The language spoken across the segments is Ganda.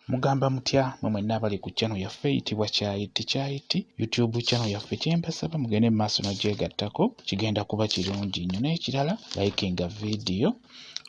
Mugamba mutya mwe mwenna abali ku channel yaffe eyitibwa Kyayiti YouTube channel yaffe kyembasaba mugende maaso nagyegattako kigenda kuba kirungi nnyo n'ekirala likinga video.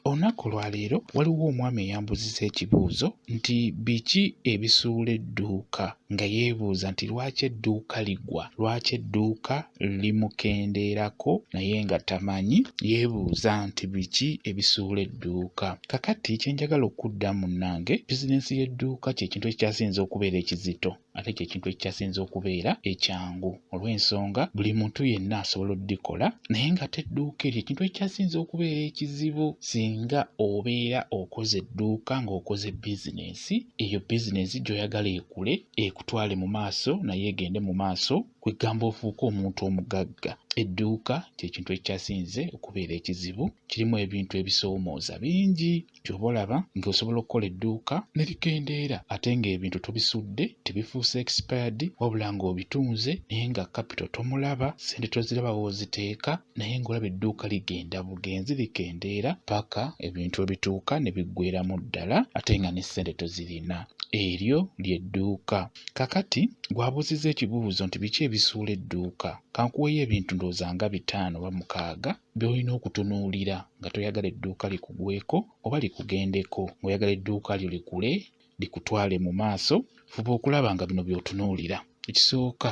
Olunaku lwaleero waliwo omwami eyambuziza ekibuuzo nti biki ebisuula edduuka nga yeebuuza nti lwaki edduuka ligwa, lwaki edduuka limukendeerako naye nga tamanyi, yeebuuza nti biki ebisuula edduuka. Kakati kyenjagala okuddamu munnange, bizinensi y'edduuka ky'ekintu ekyasinze okubeera ekizito ate ky'ekintu ekyasinze okubeera ekyangu olw'ensonga buli muntu yenna asobola oddikola naye nga tedduuka eryo ekintu ekyasinze okubeera ekizibu. Singa obeera okoze edduuka ng'okoze bizinensi, eyo bizinensi gy'oyagala ekule ekutwale mu maaso naye egende mu maaso kwegamba ofuuke omuntu omugagga. Edduuka ky'ekintu ekyasinze okubeera ekizibu, kirimu ebintu ebisoomooza bingi ky'oba olaba ng'osobola okukola edduuka ne likendeera ate ng'ebintu tobisudde tebifuuse expired wabula ng'obitunze naye nga capital tomulaba, ssente toziraba w'oziteeka naye ng'olaba edduuka ligenda bugenzi likendeera paka ebintu ebituuka ne biggweeramu ddala ate nga ne ssente tozirina. Eryo ly'edduuka. Kakati gwabuuzizza ekibuuzo nti biki ebisuula edduuka. Kankuweeyo ebintu ndowooza nga 5 oba 6 by'olina okutunuulira nga toyagala edduuka likugweko oba likugendeko, ng'oyagala edduuka lyo likule likutwale mu maaso. Fuba okulaba nga bino by'otunuulira. Ekisooka,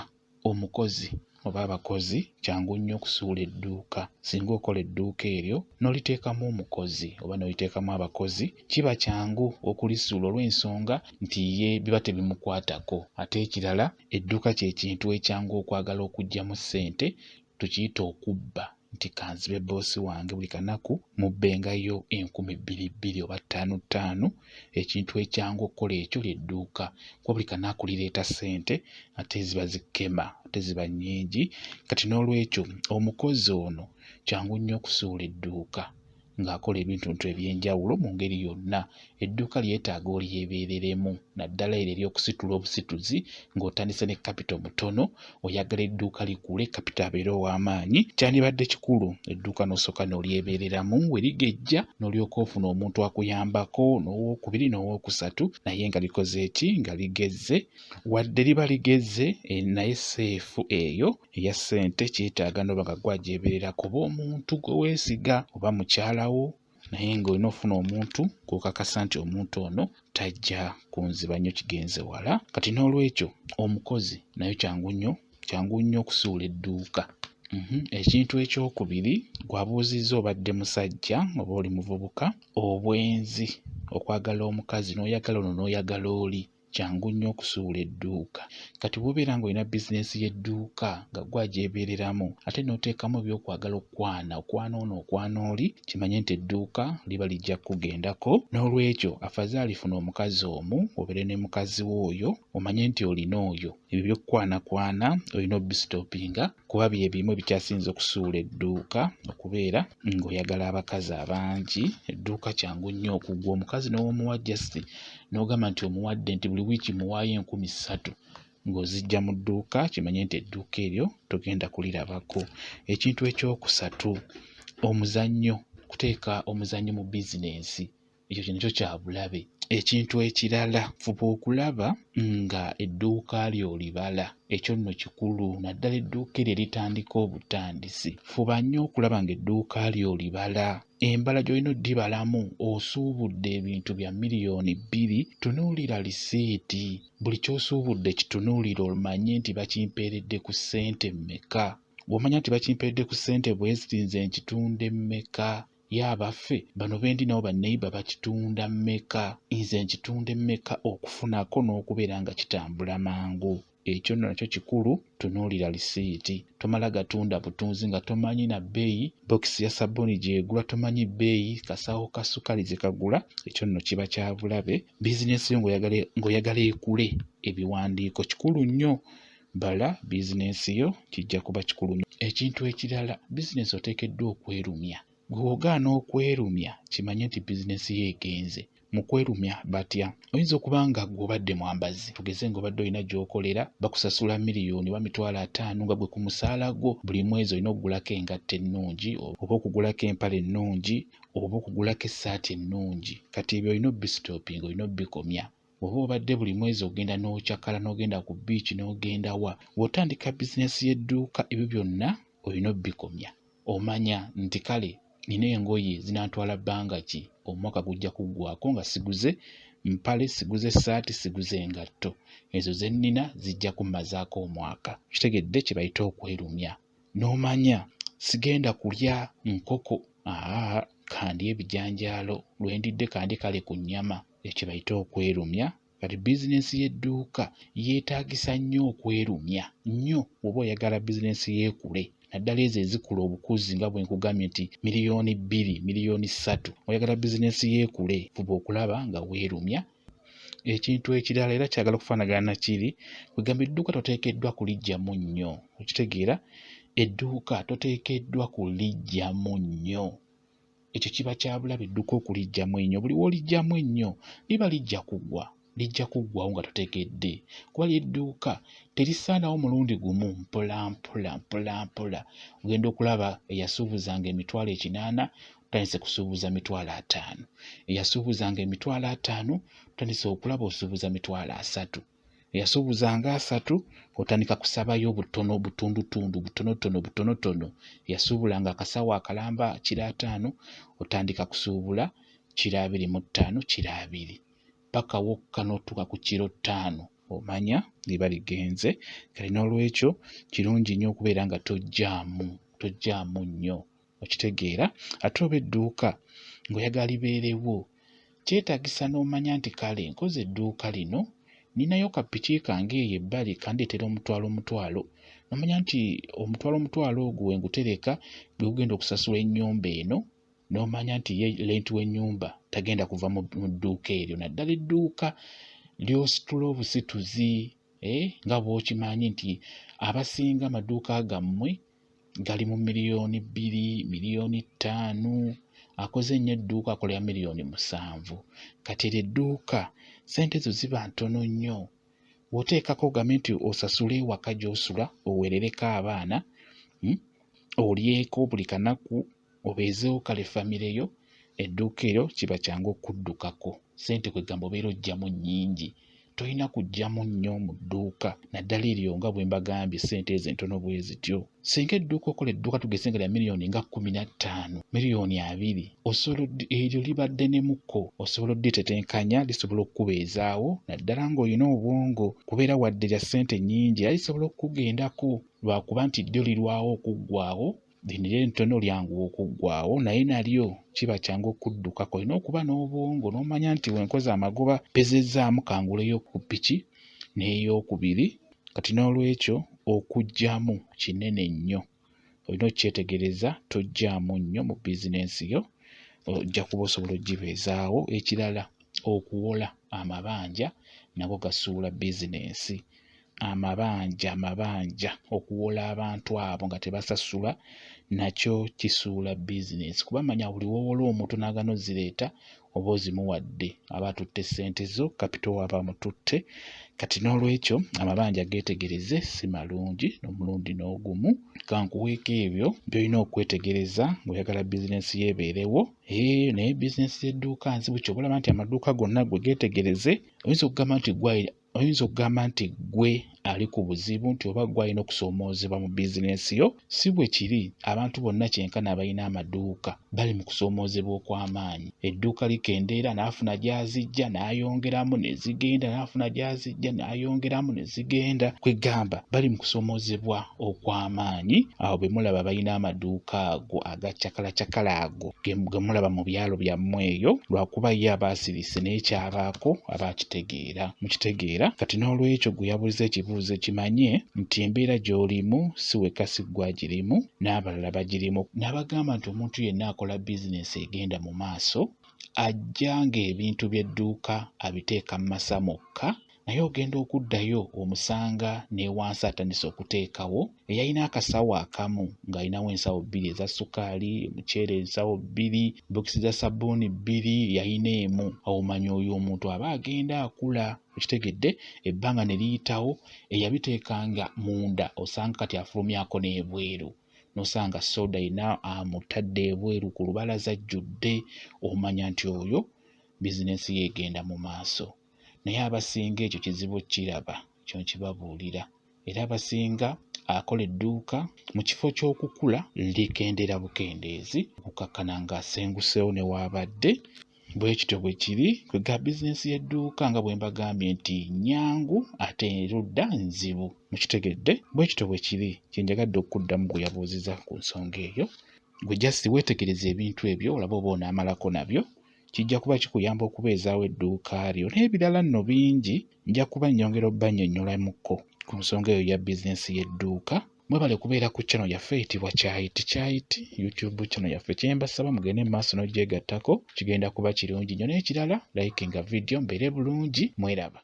omukozi oba abakozi kyangu nnyo okusuula edduuka. Singa okola edduuka eryo n'oliteekamu omukozi oba n'oliteekamu abakozi, kiba kyangu okulisuula olw'ensonga nti ye biba tebimukwatako. Ate ekirala, edduuka ky'ekintu ekyangu okwagala okuggyamu ssente, tukiyita okubba nti kanzibe boosi wange buli kanaku mubbengayo 2,200 oba 5,500. Ekintu ekyangu okukola ekyo ly'edduuka kuba buli kanaku lireeta ssente ate ziba zikema ate ziba nnyingi. Kati n'olwekyo omukozi ono kyangu nnyo okusuula edduuka ng'akola ebintu eby'enjawulo mu ngeri yonna. Edduuka lyetaaga olyebeereremu naddala eryo ery'okusitula obusituzi ng'otandise ne capital mutono, oyagala edduuka likule capital abeere ow'amaanyi. Kyandibadde kikulu edduuka n'osooka n'olyebeereramu, we ligejja n'olyoka ofuna omuntu akuyambako n'owokubiri n'owokusatu naye nga likoze eki nga ligezze. Wadde liba ligezze naye seefu eyo eya ssente kyetaaga n'oba nga gwagyebeerera kuba omuntu gwe weesiga oba mukyalawo naye ng'olina ofuna omuntu gw'okakasa nti omuntu ono tajja kunziba nnyo kigenze wala. Kati n'olwekyo omukozi nayo kyangu nnyo okusuula edduuka. Ekintu ekyokubiri gwabuuzizza obadde musajja oba oli muvubuka, obwenzi, okwagala omukazi n'oyagala ono n'oyagala oli, kyangu nnyo okusuula edduuka. Kati bw'obeera ng'olina bizinensi y'edduuka nga gwagyebeereramu ate n'oteekamu ebyokwagala okwana ono okwana oli, kimanye nti edduuka liba lijja kugendako. N'olwekyo afazaali funa omukazi omu obeere ne mukazi w'oyo omanye nti olina oyo. Ebyo by'okukwanakwana olina obisitoopinga kuba bye bimu ebikyasinze okusuula edduuka okubeera ng'oyagala abakazi abangi. Edduuka kyangu nnyo okugwa omukazi n'omuwa jasi n'ogamba nti omuwadde nti buli wiiki muwaayo 3,000 ng'ozijja mu dduuka, kimanye nti edduuka eryo togenda kulirabako. Ekintu ekyokusatu, omuzannyo, kuteeka omuzannyo mu bizinensi, ekyo kinakyo kya bulabe. Ekintu ekirala, fuba okulaba nga edduuka lyo libala. Ekyo nno kikulu, naddala edduuka eryo eritandika obutandisi. Fuba nnyo okulaba ng'edduuka lyo libala. Embala gy'olina oddibalamu osuubudde ebintu bya miliyoni 2, tunuulira lisiiti. Buli ky'osuubudde kitunuulire omanye nti bakimpeeredde ku ssente mmeka. Bw'omanya nti bakimpeeredde ku ssente bweziti nze nkitunda mmeka. Abaffe bano bendi nabo banneiba bakitunda mmeka, nze nkitunda mmeka, okufunako n'okubeera nga kitambula mangu. Ekyo nno nakyo kikulu, tunuulira lisiiti. Tomala gatunda butunzi nga tomanyi na bbeeyi, bokisi ya sabbuuni gyegula tomanyi bbeeyi, kasawo ka ssukaali ze kagula. Ekyo nno kiba kya bulabe. Bizinensi yo ng'oyagala ekule, ebiwandiiko kikulu nnyo. Bala bizinensi yo kijja kuba kikulu nnyo. Ekintu ekirala, bizinensi oteekeddwa okwerumya. Gw'ogaana okwerumya kimanye nti bizinensi yo egenze. Mu kwerumya batya? Oyinza okuba nga gw'obadde mwambazi, tugeze ng'obadde olina gy'okolera bakusasula miliyoni oba 5,000 nga gwe ku musaala gwo buli mwezi olina okugulako engatto ennungi oba okugulako empale ennungi oba okugulako essaati ennungi. Kati ebyo olina obisitoopinga, olina obikomya. oba obadde buli mwezi ogenda n'okyakala n'ogenda ku biici n'ogenda wa bw'otandika bizinesi y'edduuka ebyo byonna olina obbikomya omanya nti kale nina engoye zinaatwala bbanga ki omwaka gujja kuggwaako nga siguze mpale siguze ssaati siguze engatto ezo ze nnina zijja kummazaako omwaka kitegedde kye bayita okwerumya n'omanya sigenda kulya nkoko kandi ebijanjaalo lwendidde kandi kale ku nnyama ekyo bayita okwerumya kati bizinesi y'edduuka yeetaagisa nnyo okwerumya nnyo oba oyagala bizinesi yeekule naddala ezo ezikula obukuzi nga bwe nkugambye nti miliyoni 2 miliyoni 3 oyagala bizinesi yeekule fuba okulaba nga weerumya ekintu ekirala era kyagala okufaanagana nakiri kwegamba edduuka toteekeddwa kulijjamu nnyo okitegeera edduuka toteekeddwa kulijjamu nnyo ekyo kiba kyabulabe edduuka okulijjamu ennyo buli w'olijjamu ennyo liba lijja kuggwawo nga totekedde kuba ly'edduuka terisaanawo mulundi gumu mpola ogenda okulaba eyasuubuzanga emitwalo 8 tandise kusuubuza mitwalo 5 eyasuubuzanga emitwalo 5 tandise okulaba osuubuza mitwalo 3 eyasuubuzanga 3 otandika kusabayo butonotono eyasuubulanga akasawo akalamba kiro 5 otandika kusuubula kiro 25 kiro 2 paka wokka n'otuuka ku kiro 5 omanya liba ligenze kale n'olwekyo kirungi nnyo okubeera nga tojjaamu nnyo okitegeera ate oba edduuka ng'oyagala libeerewo kyetaagisa n'omanya nti kale nkoze edduuka lino ninayo kapiki kange eyo ebbali kandeetera omutwalo nomanya nti omutwalo ogwo wengutereka bwegugenda okusasula ennyumba eno n'omanya nti ye lenti w'ennyumba tagenda kuva mu dduuka eryo naddala edduuka ly'ositula obusituzi nga bw'okimanyi nti abasinga amaduuka gammwe gali mu miliyoni 2 miliyoni 5 akoze nnyo edduuka akolera miliyoni 7 kati eryo edduuka ssente ezo ziba ntono nnyo bw'oteekako ogambe nti osasule ewaka gy'osula oweerereko abaana olyeko buli kanaku obeezeewo kale famire yo edduuka eryo kiba kyangu okuddukako ssente kwegamba obeera oggyamu nnyingi tolina kuggyamu nnyo mu dduuka naddala eryo nga bwe mbagambye ssente ezo entono bwe zityo singa edduuka okola edduuka tugeze nga lya miliyoni nga 15 miliyoni 2 osobola eryo libadde ne mukko osobola odditetenkanya lisobola okukubeezaawo naddala ng'olina obwongo kubeera wadde lya ssente nnyingi era lisobola okukugendako lwakuba nti ddyo lirwawo okuggwaawo lino entono lyanguwa okuggwaawo naye nalyo kiba kyangu okuddukako olina okuba n'obwongo n'omanya nti wenkoze amagoba pezezzaamu kanguleyo ku ppiki n'eyokubiri kati n'olwekyo okuggyamu kinene nnyo olina okyetegereza tojjaamu nnyo mu bizinensi yo ojja kuba osobola ogibeezaawo ekirala okuwola amabanja nago gasuula bizinensi amabanja okuwola abantu abo nga tebasasula nakyo kisuula bizinensi kuba manya buli wowola omuntu n'agano zireeta oba ozimuwadde aba atutte ssente zo kapito waba mututte kati n'olwekyo amabanja geetegereze si malungi n'omulundi n'ogumu kankuweeko ebyo by'olina okwetegereza ng'oyagala bizinensi yeebeerewo naye bizinensi y'edduuka nzibu ky'obalaba nti amaduuka gonna gwe geetegereze oyinza okugamba nti gwe ali ku buzibu nti oba gwe alina okusoomoozebwa mu bizinensi yo si bwe kiri abantu bonna kyenkana abalina amaduuka bali mu kusoomoozebwa okw'amaanyi edduuka likendeera n'afuna gy'azijja n'ayongeramu ne zigenda n'afuna gy'azijja n'ayongeramu ne zigenda kwegamba bali mu kusoomoozebwa okw'amaanyi awo bwe mulaba balina amaduuka ago agacakalacakala ago ge mulaba mu byalo byammwe eyo lwakuba ye aba asirise naye kyabaako aba akitegeera mukitegeera kati n'olwekyo gwe yabuliza ekibuuzo kimanye nti embeera gy'olimu si weka si ggwe agirimu n'abalala bagirimu n'abagamba nti omuntu yenna akola bizinensi egenda mu maaso ajja ng'ebintu by'edduuka abiteeka mu masa mokka naye ogenda okuddayo omusanga ne wansi atandise okuteekawo eyalina akasawo akamu ng'alinawo ensawo 2 eza sukaali omuceere ensawo 2 bokisi za sabbuuni 2 yalina emu awumanya oyo omuntu aba agenda akula ekitegedde ebbanga ne liyitawo eyabiteekanga munda osanga kati afulumyako n'ebweru nosanga soda ina amutadde ebweru ku lubalaza ajjudde omanya nti oyo bizinensi yeegenda mu maaso naye abasinga ekyo kizibu kiraba kyo kibabuulira. Era abasinga akola edduuka mu kifo ky'okukula likendera bukendeezi okukakkana ng'asenguseewo ne waabadde. Bwe kityo bwe kiri kwega bizinensi y'edduuka nga bwe mbagambye nti nnyangu ate erudda nzibu. Mukitegedde? Bwe kityo bwe kiri. Kye njagadde okuddamu gwe yabuuziza ku nsonga eyo. Gwe just weetegereza ebintu ebyo olaba oba onaamalako nabyo. Kijja kuba kikuyamba okubeezaawo edduuka lyo n'ebirala nno bingi. Nja kuba nnyongera obbannyonnyolamukko ku nsonga eyo ya bizinensi y'edduuka. Mwebale kubeera ku channel yaffe eyitibwa Kyayiti YouTube channel yaffe. Kye mbasaba mugende mu maaso n'ogyegattako, kigenda kuba kirungi nnyo. N'ekirala likinga video mbeere bulungi, mweraba.